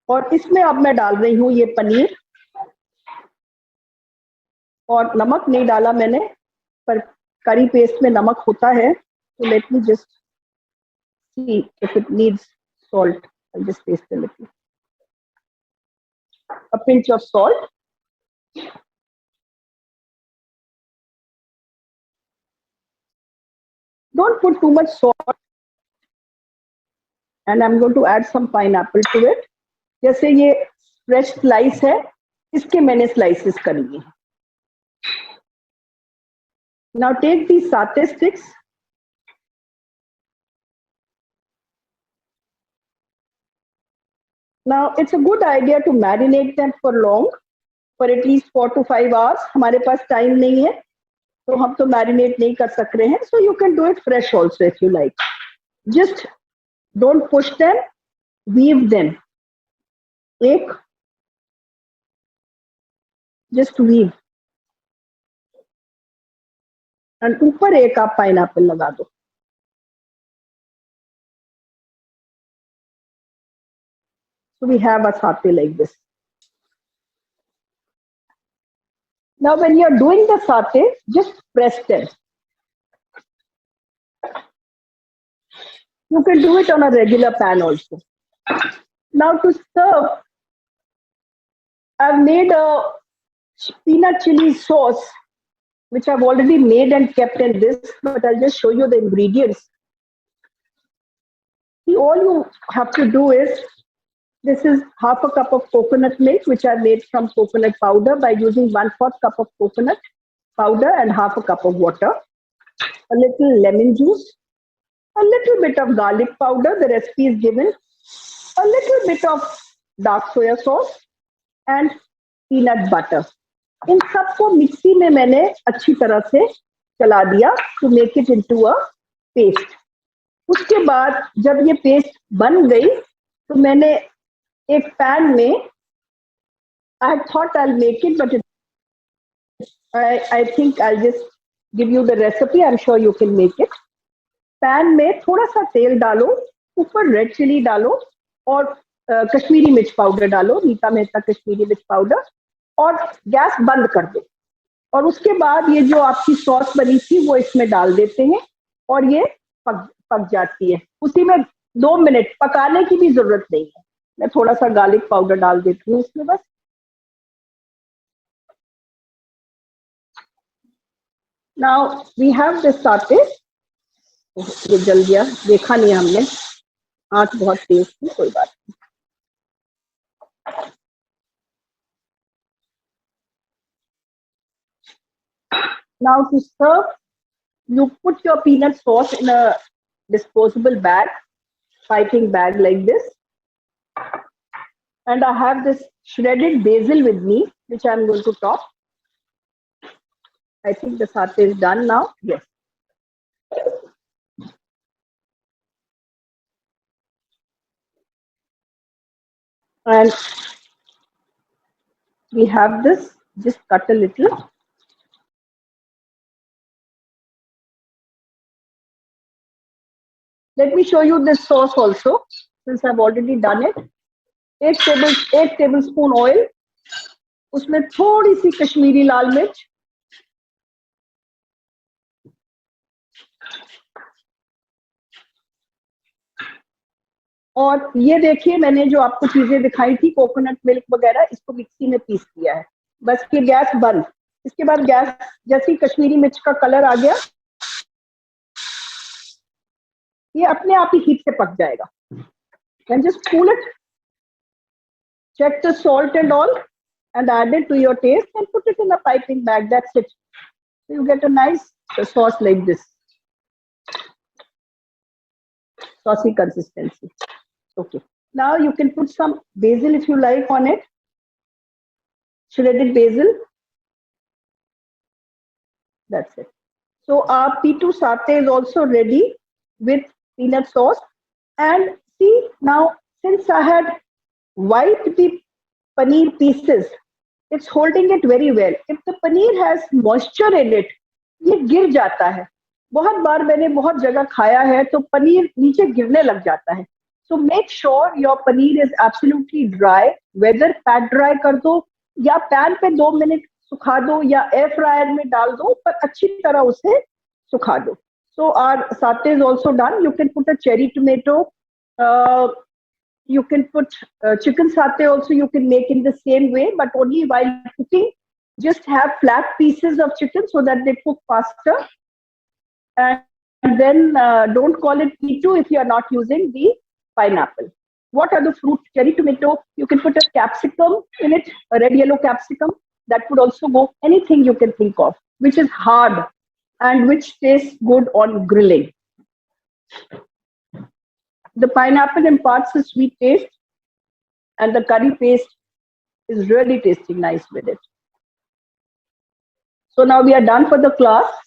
और इसमें अब मैं डाल रही हूँ ये पनीर. और नमक नहीं डाला मैंने, पर करी पेस्ट में नमक होता है, तो let me just see if it needs salt. I'll just taste a little. A pinch of salt. Don't put too much salt. And I'm going to add some pineapple to it. जैसे ये fresh slice है, इसके मैंने slices कर लिए. Now take these satay sticks. Now it's a good idea to marinate them for long, for at least 4 to 5 hours. हमारे पास time नहीं है, तो हम तो मैरिनेट नहीं कर सक रहे हैं. So you can do it fresh also if you like. Just don't push them, weave them. एक, just weave. And ऊपर एक आप पाइनएप्पल लगा दो. So we have a satay like this. Now when you're doing the satay, just press them. You can do it on a regular pan also. Now to serve, I've made a peanut chili sauce, which I've already made and kept in this, but I'll just show you the ingredients. See, all you have to do is, this is half a cup of coconut milk, which I made from coconut powder by using 1/4 cup of coconut powder and half a cup of water, a little lemon juice, a little bit of garlic powder, the recipe is given, a little bit of dark soya sauce, and peanut butter. इन सबको mixie में मैंने अच्छी तरह से चला दिया to make it into a paste. उसके बाद जब ये पेस्ट बन गई, तो मैंने एक पैन में, I thought I'll make it, but I think I'll just give you the recipe. I'm sure you can make it. Pan में थोड़ा सा तेल डालो, ऊपर रेड चिली डालो, और कश्मीरी मिर्च पाउडर डालो, नीता मेहता कश्मीरी मिर्च पाउडर, और गैस बंद कर दो. और उसके बाद ये जो आपकी सॉस बनी थी वो इसमें डाल देते हैं, और ये पक जाती है. उसी में 2 मिनट पकाने की भी जरूरत नहीं है. मैं थोड़ा सा गार्लिक पाउडर डाल देती हूँ इसमें बस. Now we have the satay. ये जल गया, देखा नहीं हमने, आँच बहुत तेज थी, कोई बात नहीं. Now to serve, you put your peanut sauce in a disposable bag, piping bag like this. And I have this shredded basil with me, which I'm going to top. I think the satay is done now. Yes. And we have this, just cut a little. Let me show you this sauce also, since I've already done it. 8 tablespoon oil, उसमें थोड़ी सी कश्मीरी लाल मिर्च, और ये देखिए मैंने जो आपको चीजें दिखाई थी कोकोनट मिल्क वगैरह, इसको मिक्सी में पीस दिया है. बस ये गैस बंद. इसके बाद गैस जैसे ही कश्मीरी मिर्च का कलर आ गया, ये अपने आप ही हीट से पक जाएगा. And just cool it. Check the salt and all, and add it to your taste, and put it in a piping bag. That's it. So you get a nice sauce like this, saucy consistency. Okay. Now you can put some basil if you like on it. Shredded basil. That's it. So our P2 satay is also ready with peanut sauce. And see, now since I had wiped the paneer pieces, it's holding it very well. If the paneer has moisture in it, ये गिर जाता है. बहुत बार मैंने बहुत जगह खाया है तो पनीर नीचे गिरने लग जाता है. So make sure your paneer is absolutely dry. Whether pat dry कर दो या पैन पे 2 मिनट सुखा दो या एयर फ्रायर में डाल दो, पर अच्छी तरह उसे सुखा दो. So our satay is also done. You can put a cherry tomato. You can put chicken satay also. You can make in the same way, but only while cooking, just have flat pieces of chicken so that they cook faster. And then don't call it P2 if you are not using the pineapple. What are the fruits? Cherry tomato. You can put a capsicum in it, a red yellow capsicum. That would also go. Anything you can think of, which is hard and which tastes good on grilling. The pineapple imparts a sweet taste, and the curry paste is really tasting nice with it. So now we are done for the class.